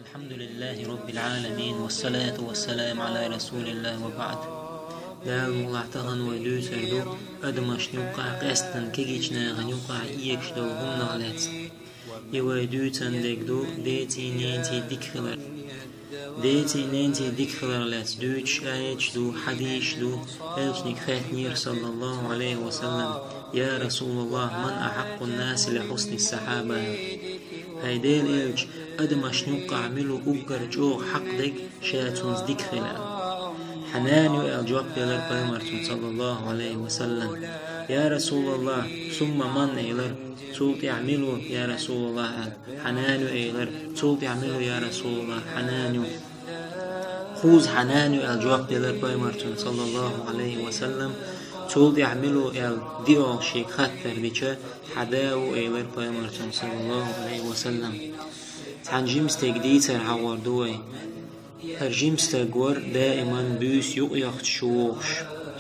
الحمد لله رب العالمين والصلاة والسلام على رسول الله وبعد. دال ملعتغن ويدو سردو أدمش نوقع قاستن كيجنا غنوقع إيكشلو هم نغلات يويدو تندك دو ديتي نينتي ديكخلر لات دوش آيش دو حديش دو ألشنك خاتنير صلى الله عليه وسلم يا رسول الله من أحق الناس لحسن السحابة هيدين إلش أدمش نوقع عملو أبقر جوغ حق ديك شاتونز ديكخلر حنانيو الجواب يلر بيمرتون صلى الله عليه وسلم يا رسول الله ثم من إلر تولت يعملوا يا رسول الله حنانيو إلر تولت يعملوا يا رسول الله حنانيو خوز حنانيو الجواب يلر بيمرتون صلى الله عليه وسلم تولت يعملوا ديو شيك خطر بيشا حداو إلر بيمرتون صلى الله عليه وسلم تنجيم استجديت العوار دوي هرجيم استجور دائما بيس يقيخت شوخش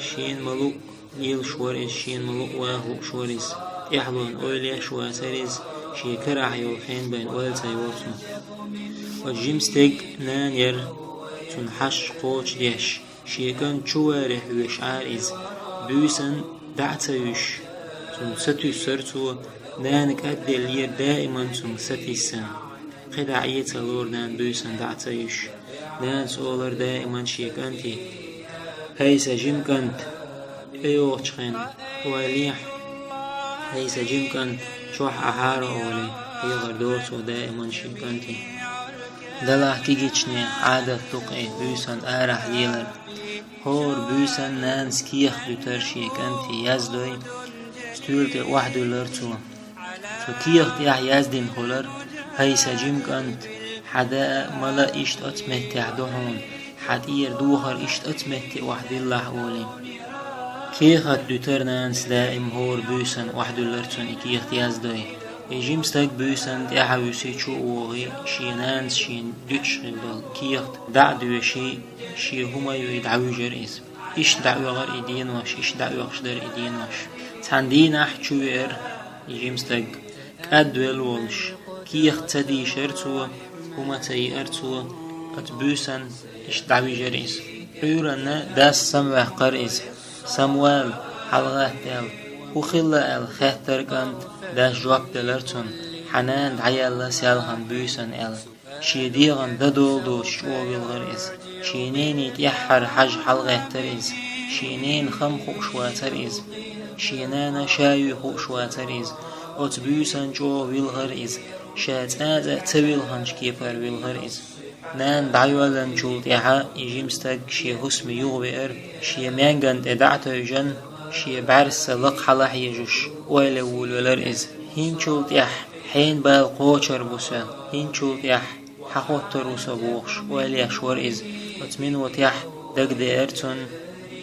شين ملوك يل شوريز شين ملوك واهو شوريز يحلون أوليا شواسريز شي كرع يوخين بين أول سيورتون وجيم استج نانير تنحش قوش ديش شي كان شوارح وشعاريز بيسن دعتيوش تنستو سرتو نانك أدلير دائما تنستي السن قدعية لور نان بيسن دعتيوش نان سولر دائما شيك أنتي هيسا جيم كنت ايوغ خين وليح هيسا جيم كنت شوح أحارة أولي يغر دورتو دائما شيك أنتي دلح كيجيشني عادة تقعي بيسن آرح ليلر هور بيسن نان سكيخ دوتر شيك أنتي يزدوي ستولت وحدو لرتو فكيخ تيح يزدين خولر هيسا جيم كنت حدا ملا إشت أتمت عدوهون حدير دوهر إشت أتمت وحد الله أولي كيخت دوتر نانس دائم هور بيسن وحدو لرتون إكي اختياز دوي يجيم ستاك بيسن تيحاوسي شو أوغي شي نانس شي دوتش غلدل كيخت دعدو شي هما يدعو جرئيز إش دعو غر إدين واش إش دعو غشدر إدين واش تاندين أحجو إر يجيم ستاك كأدوال والش كيخت تدي شرتو هما تيأرتو أتبوسن إش دعوي جريز حيورنا داس سموه قرئز سموال حلغة دل وخلا خاتر كانت داس جواب دلرتون حنان دعيالا سيالغان بوسن شيديغان ددولدو شوغل غرئز شينيني تيحر حج حلغة ترئز شينين خم خوشواترئز شينانا شايو خوشواترئز أتبوسن جو ويلغرئز شات آزا تبيل هنش كيفر بالغريز نان دعيوالن جولت إحا يجيمستك شي هسم يغبئر شي مانغان تدعتو جن شي بعرس لق حلاح يجوش ويلول ولرئز هين جولت إح حين بال قوشر بوسا هين جولت إح حقوتر وسابوخش ويليش ورئز وتمين وتيح دق دائرتون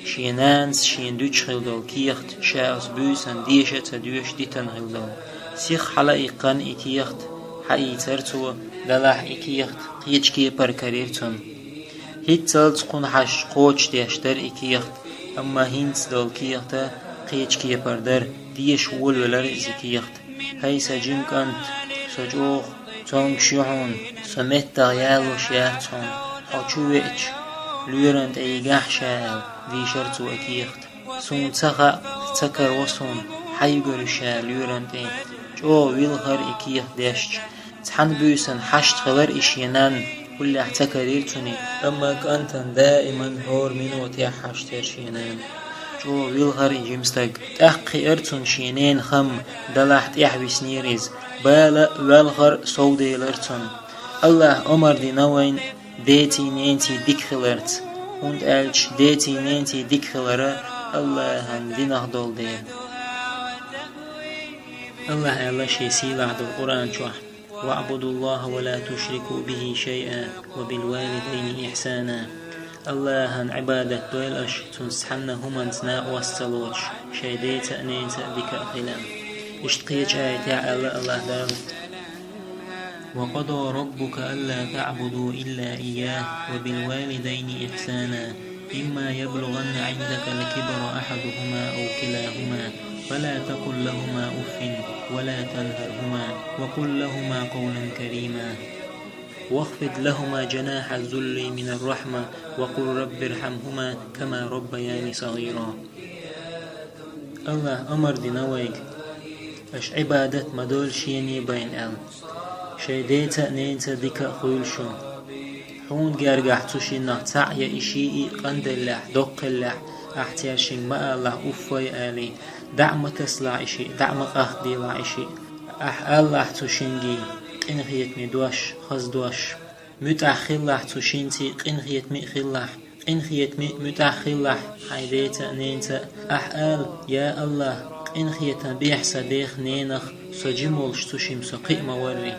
شي نانس شي ندوش خلدل كيخت شاوس بوسن ديشة تدوش ديتن خلدل سيخ حلائقان إتيخت حقي ترتو دلاح إكيخت قيج كيبر كاريرتون هيت سالت قون حش قوش ديشتر إكيخت أما هينس دول كيخت قيج كيبر در ديش ول ولرئز إكيخت هيسا جيم كانت سجوغ تونگ شيحون سمت تغيالو شياتون حوشو ويتش لورنت أيقاح شاال دي شرتو إكيخت سون تخا تكر وصون حيقر شال لورنت جو ويلغر إكيخ ديشت تحن بيسن حشت خلر إشينان واللي احتكريرتوني أما كانتن دائما هور منو تيح حشتر شينان جو ويلغر إجيمستق تحقي إرتون شينين خم دلحت إحبس نيريز بالا والغر صودي لرتون الله أمر دي نوين ديتي نينتي ديك خلرت und ألش ديتي نينتي ديك خلرة الله هن دي نهضل دين الله شيء سيلع القرآن شوح واعبدوا الله ولا تشركوا به شيئا وبالوالدين إحسانا الله عبادة دويلش تنسحن هما نتناء والسلوش شيدي تأنين تأبك أخلام اشتقيت آية الله دار وقضى ربك ألا تعبدوا إلا إياه وبالوالدين إحسانا إما يبلغن عندك الكبر أحدهما أو كلاهما فلا تقل لهما أف ولا تنهرهما وقل لهما قولا كريما واخفض لهما جناح الذل من الرحمة وقل رب ارحمهما كما ربياني صغيرا. الله أمر دينويك اش عبادت مدول شيني بين شيديتا نينتا ديكا خيلشو حون جارجح تشينا تعي إشيء قند الله دق الله احتياشين ما الله أفوي آلي دعم تسلع إشي دعم أخدي لا إشي الله تشينجي قنخيت مدوش خزدوش متأخلة تشينتي قنخيت مئخلة قنخيت متأخلة حيديتا نينتا أحال يا الله قنخيت بيح صديق نينخ سجمولش تشيم سقيم وري.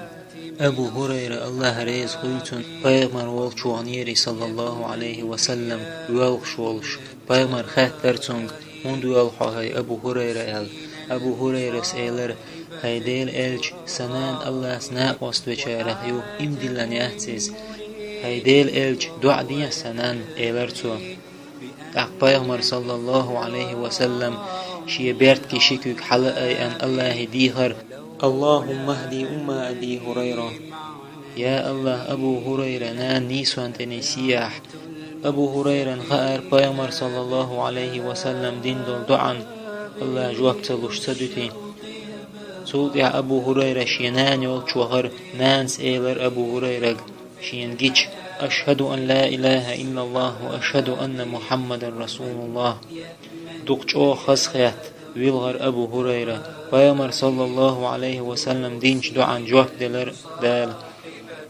أبو هريرة الله ريز خلتن بيغمر والشوانيري صلى الله عليه وسلم يوالخ شوالش بيغمر خاترتنگ هند يوالخ هاي أبو هريرة أبو هريرة سيلر هيديل إلج سنان الله سناء واستوشاره يو إمدلن يهتز هيديل إلج دع دي سنان إلرتو بيغمر صلى الله عليه وسلم شي بيرت كشيكوك حلقة أن الله ديهر اللهم اهدي أبي هريرة. يا الله أبو هريرة نان نيسوان تنسيح أبو هريرة خائر بيغمر صلى الله عليه وسلم دين دول دعان الله جواب تلوش تدوتي سوقع أبو هريرة شينان يولشوهر نانس إيلر أبو هريرة شينجيش أشهد أن لا إله إلا الله وأشهد أن محمد رسول الله دقشو خسخيات ويلغر أبو هريرة بيامر صلى الله عليه وسلم دينش دعان جواب دلر دال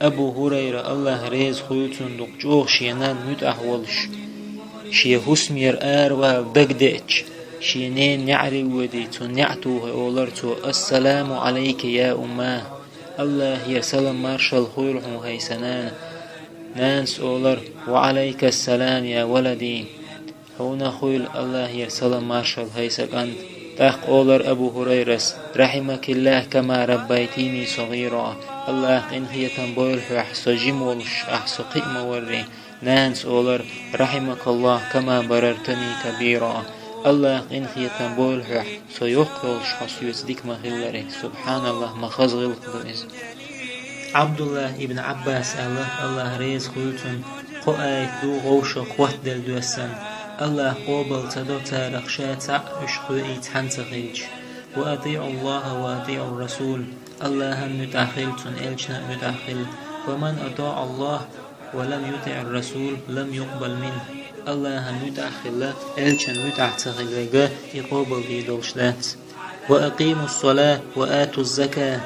أبو هريرة الله ريز خيوتون دقشو شينان مت أحولش شي هسمير آروال دقدئش شينين نعري وديتون نعتوه أولرتو السلام عليك يا أماه الله يسلم مارشال خيرهم هيسنان نانس أولر وعليك السلام يا ولدي هنا خيل الله يسلم مارشال هيسكان تاق أولر أبو هريرة رحمك الله كما ربيتيني صغيرا الله إنهي تنبويل أحسو جمولش أحسو قيم وري نانس أولر رحمك الله كما بررتني كبيرا الله إنهي تنبويل أحسو يقلش حسيوز ديك مغلري سبحان الله مخزغل قدوز. عبد الله ابن عباس الله ريز خلتن قوائد دو غوش قوات دل دوسن الله قوبل تدو تارق شاتع اشخوئي تحنتخيج وأطيع الله وأطيع الرسول الله متأخلتن إلجنا متأخل ومن أطاع الله ولم يطع الرسول لم يقبل منه الله متأخل إلجنا متأخل يقوبل ديدولشلات وأقيموا الصلاة وآتوا الزكاة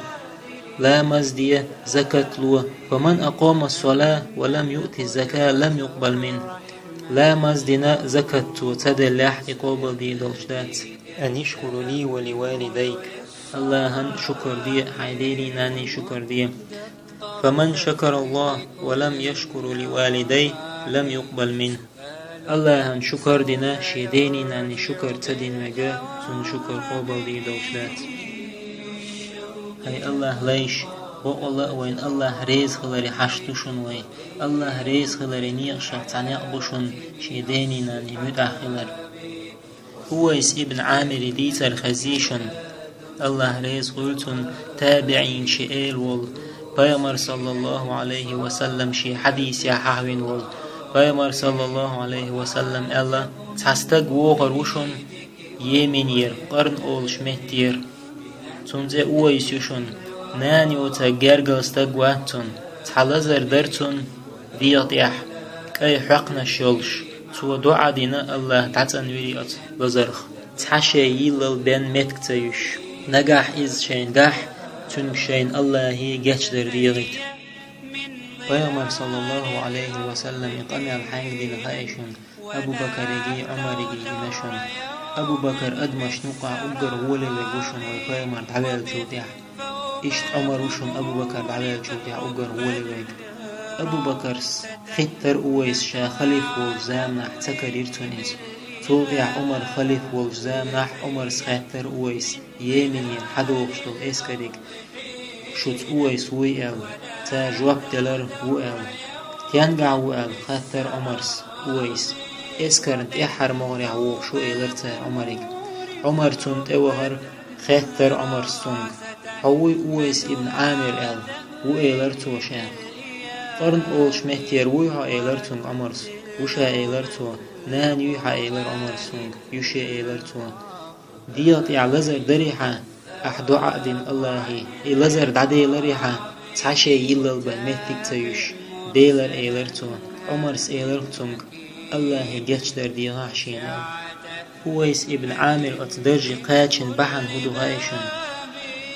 لا مزدية زكاة لو ومن أقام الصلاة ولم يؤتي الزكاة لم يقبل منه لا مزدنا زكاة وتدلح يقبل دي دلشدات أن يشكر لي ولوالديك الله شكر دي حيديني ناني شكر دي فمن شكر الله ولم يشكر لوالديه لم يقبل منه الله شكر دينا شيديني ناني شكر تدين وجا سن شكر قبل دي دلشدات هاي الله ليش والله وين الله ريز خلري حشتوشن وين الله ريز خلري نيقشق تعنيق بوشن شيديني ناني متأخلر هويس ابن عامر ديتر خزيشن الله ريز قلتن تابعين شئيل وال بيامر صلى الله عليه وسلم شي حديث يا حاوين وال بيامر صلى الله عليه وسلم الله تستق وغر وشن يمين ير قرن أولش مهتير تنزي اويس يشون ناني وتا جرجلستق واتون تحلزر درتون ديطيح كي حقنا شلش تو دعا دينا الله تعتن وريات بزرخ تحشي يلل بين متك تيش نجاح إز شين دح تنك شين الله هي جاتشدر ديغيت بيامر صلى الله عليه وسلم يقنع الحين دين خايشون أبو بكر يجي عمر يجي نشون أبو بكر أدمش نقع أجر ولي وجوشن ويقيمر على الجودع إشت عمر وشن أبو بكر على الجودع أجر ولي وج أبو بكر ختر أويس شا خليف والزامنح تكرير تونس توقع عمر خليف والزامنح عمر سختر أويس يمين حدوش طل إسكريك شوت أويس ويال تا جواب دلر ويال تيانقع ويال خثر عمرس أويس إسكرنت إحر مغرع وشو إلرتا عمرك عمر تنت أوهر خثر عمر سنگ حوي أويس ابن عامر وإلرتو شان قرن أولش مهتير ويها إيلرتون أمرس وشا إيلرتون نان يوحا إيلر أمرسون يوشي إيلرتون ديات يعلزر دريحة أحدو عقد الله إلزر دعدي لريحة تعشي يلل بمهتك تيوش ديلر إيلرتون عمرس إيلرتون الله جاتش در ديغاح شينا هويس ابن عامر أتدرج قاتشن بحن هدو غايشن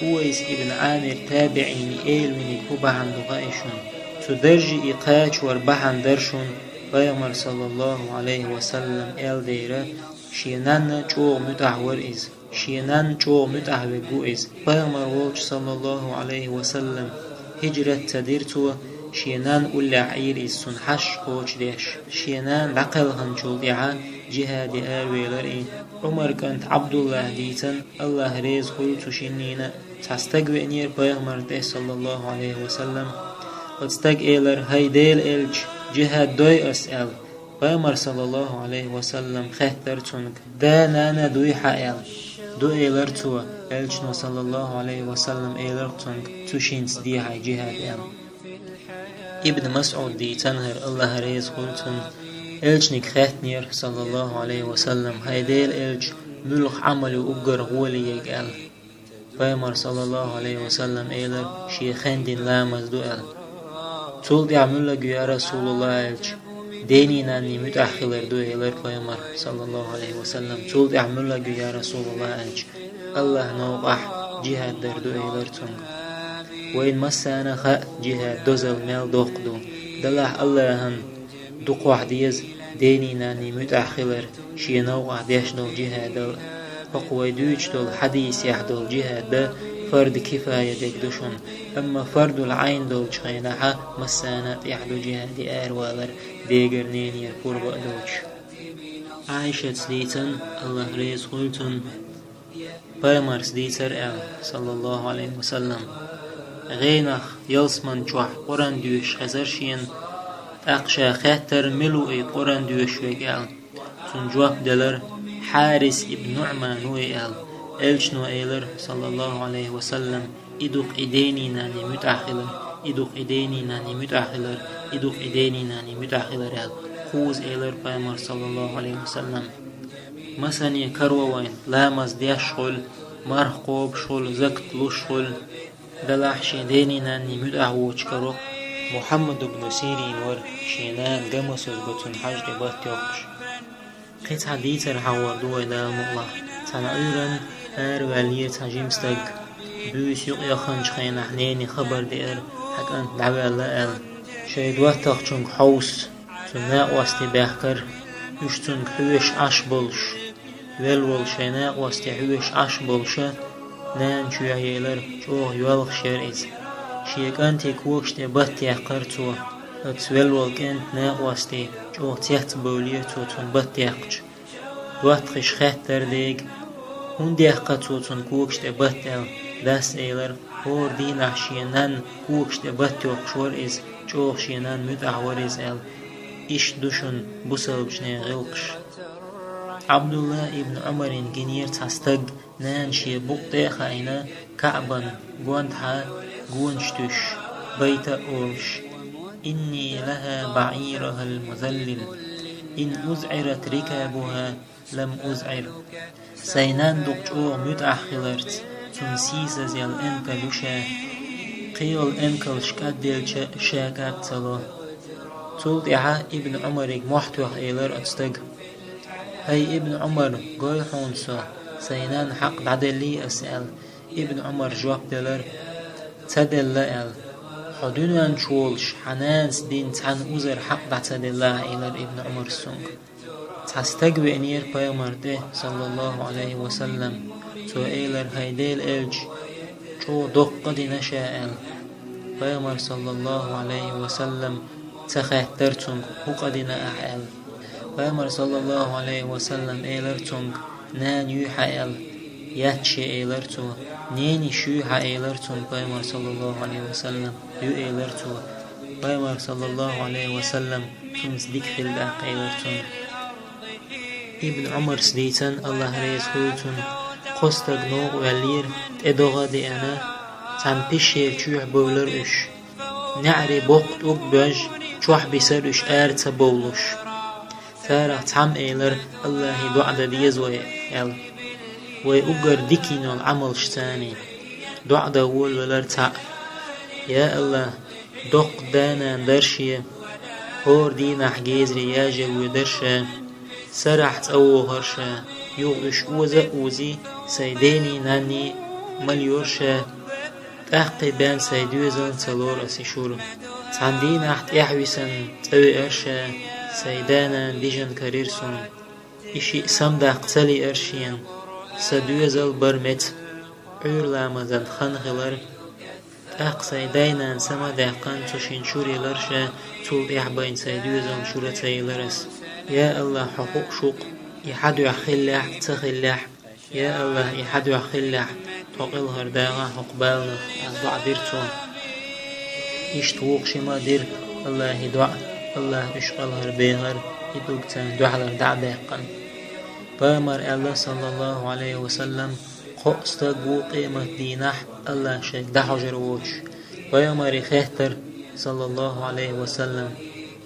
هويس ابن عامر تابعين إيل من كوبحن دغايشن تدرج إقاتش وربحن درشن بيغمر صلى الله عليه وسلم إل ديره شينان چوغ متحور إز شينان چوغ متحور جو إز بيغمر ووش صلى الله عليه وسلم هجرة تديرتو شينان أولى عير إز سنحش قوش ديش شينان لقلغن چوغيعا جهاد آويلر عمر كانت عبد الله ديتن الله ريز خلطو شنين تستقوى نير بيغمر ده صلى الله عليه وسلم وتستق إيلر هيديل إلج جهاد دوي أسأل بيغمر صلى الله عليه وسلم خهتر تونك دا نانا دوي حائل دو إيلر تو إلجنو صلى الله عليه وسلم إيلر تونك تشينس ديها جهاد إل ابن مسعود دي تنهر الله ريز خلطن إلجنك خهتنير صلى الله عليه وسلم هيديل إلج ملخ عمل وأقر غولي يقال بيغمر صلى الله عليه وسلم إيلر شيخين دين لامز دو إل تول دي عمل لك يا رسول الله إلج ديني ناني متأخر دو إيلر بيغمر صلى الله عليه وسلم تول دي عمل لك يا رسول الله إلج الله نوقح جهاد در دو إيلر تونغ وين مسانا خاء جهاد دوزل ميل دوقدو دلح الله هن دوق ديز ديني ناني متأخر شي نوقع ديش دول جهاد فقوي دوش دول حديث يحدول جهاد فرد كفاية دكدوشن أما فرد العين دول شخيناها مسانات يحدو جهاد آروالر ديگر نينير قربا دوش عائشة سديتن الله ريز خلتن بيغمر سديتر صلى الله عليه وسلم غينخ يلسمن جوح قران دوش خزرشين أقشا خاتر ملوئي قران دوش ويقال تنجواب دلر حارس ابن نعمان ويقال إلشنو إيلر صلى الله عليه وسلم إدوق إديني ناني متأخلر إدوق إديني ناني متأخلر إدوق إديني ناني متأخلر خوز إيلر بيغمر صلى الله عليه وسلم مساني كروين لامز ديش شغل مرح قوب شغل زكت لوش شغل دلح شيديني ناني متأخوش كرو محمد بن سيرين ور شينان قمسوز بطن حجر بات يوقش قيت حديثر حوار دوي دال مؤلح تنعيرن واليه تجيمستق بيس يخنج خين حنيني خبر دير حق أنت دعوة الله شيد وقتك چونك حوس تناء واستي بحكر يشتنك حوش عش بلش والول شيناء واستي حوش عش بلشة نان شو يهيلر جوه يوالغ شرئز شيك أنتي كوكشتي بطي حقرتو اتسولول كنت ناء واستي جوه تيحت بوليتو تن بطي حقش وقتخش خاتر ديگ هون ديحقاتو تن كوكشتي بطي داس ايلر هور دين عشينان كوكشتي بطي وقشور إز جوه شينان متعور إز ال إش دوشن بسل بشني غلقش عبد الله ابن عمر جنير تستق نان شي بقطي خاينة كعبا قوانتها قوانشتش بيت أولش إني لها بعيرها المذلل إن أزعرت ركابها لم أزعر سينان دقشو متأخلرت تنسيس زيال انكل شا قيل انكل شكادل شاكات صلا تلطيعا ابن عمر محتوح إيلر أتستق هاي ابن عمر قوي حونسا سينان حق دعدلي أسأل ابن عمر جواب دلر تدل لأل حدونان شولش حنانس دين تان أزر حق دعدل إيلر ابن عمر سونك تستقوي نير بيغمر ده صلى الله عليه وسلم تو إيلر هيديل إلج جو دق دي نشاء بيغمر صلى الله عليه وسلم تخاترتم وقدنا أحال بيغمر صلى الله عليه وسلم إيلرتم نان يحال ياتشي إيلرتو نيني شوحا إيلرتم بيغمر صلى الله عليه وسلم يو إيلرتو بيغمر صلى الله عليه وسلم تنس ديك خلق إيلرتم ابن عمر سديتن الله ريز خلتن قصتك نوغ ولير تدوغا دي أنا تن بشير چوح بولر اش نعري بوقت أقبج شوح بسرش آرت بولش تارا تعم إيلر الله دعا ديز ويال ويأجر ديكينو العمل شتاني دعا دول ولرتع يا الله دق دانا درشية هور دينا حجيز رياجة ودرشة سرحت أو هرشة يوغش أوزا أوزي سيديني ناني مليورشة تحقي بان سيدوزن تلور أسيشور تعندين أحت إحويسن تأوي أرشة سيدانا ديجن كاريرسون إشي سمدق تلي أرشين سدوزل برمت عور لامزن خنخلر أق سيدانا سما دقان تشين شوري لرشة طول إحبين سيدوزن شورتي لرس يا الله حقوق شوق يحدو يخلح تخلح يا الله يحدو يخلح تقل هرداغا حقبالنا أضع ديرتو يشتوق شما دير الله يدعى الله يشغل هربيغر يدوكتان دعلر دعباقا بامر الله صلى الله عليه وسلم قوستقو قيمة دينح الله شيك دحجر ووش بامر خيتر صلى الله عليه وسلم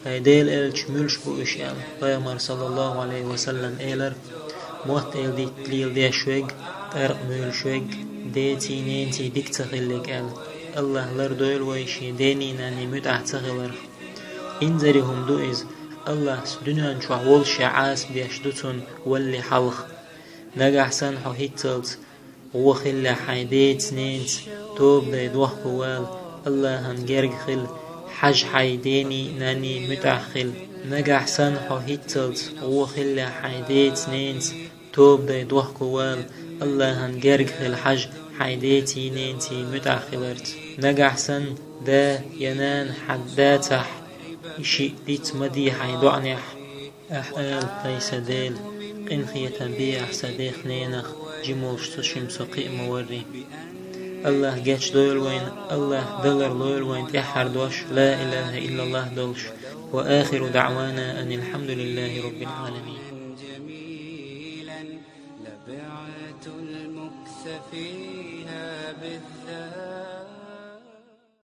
هيديل إلش ملش بوشيال بامر صلى الله عليه وسلم إيلر موت إل دي تليل دي شويق ترق مول شويق دي تينين تي ديك تخلق أل الله لردويل ويشي ديني ناني متع تخلر إنزرهم دوئز الله دنيان شو عول شعاس بيشدتون واللي حلخ نجح سنحو هيتلت وخلا حيديت نينت توب دي دوح بوال الله هنجرج خل حج حيديني ناني متعخل نجح سنحو هيتلت وخلا حيديت نينت توب دي دوح بوال الله هنجرج خل حج حيديتي نينتي متعخلرت نجح سن دا ينان حداتح إشي ديت مدي حيدعنح أحقال قيس ديل قنخية بيع صديق نينخ جموش تشم سقي موري الله جاتش دويل وين الله دلر لويل وين تحر دوش لا إله إلا الله دولش وآخر دعوانا أن الحمد لله رب العالمين جميلا لبعت المكث فيها بالذات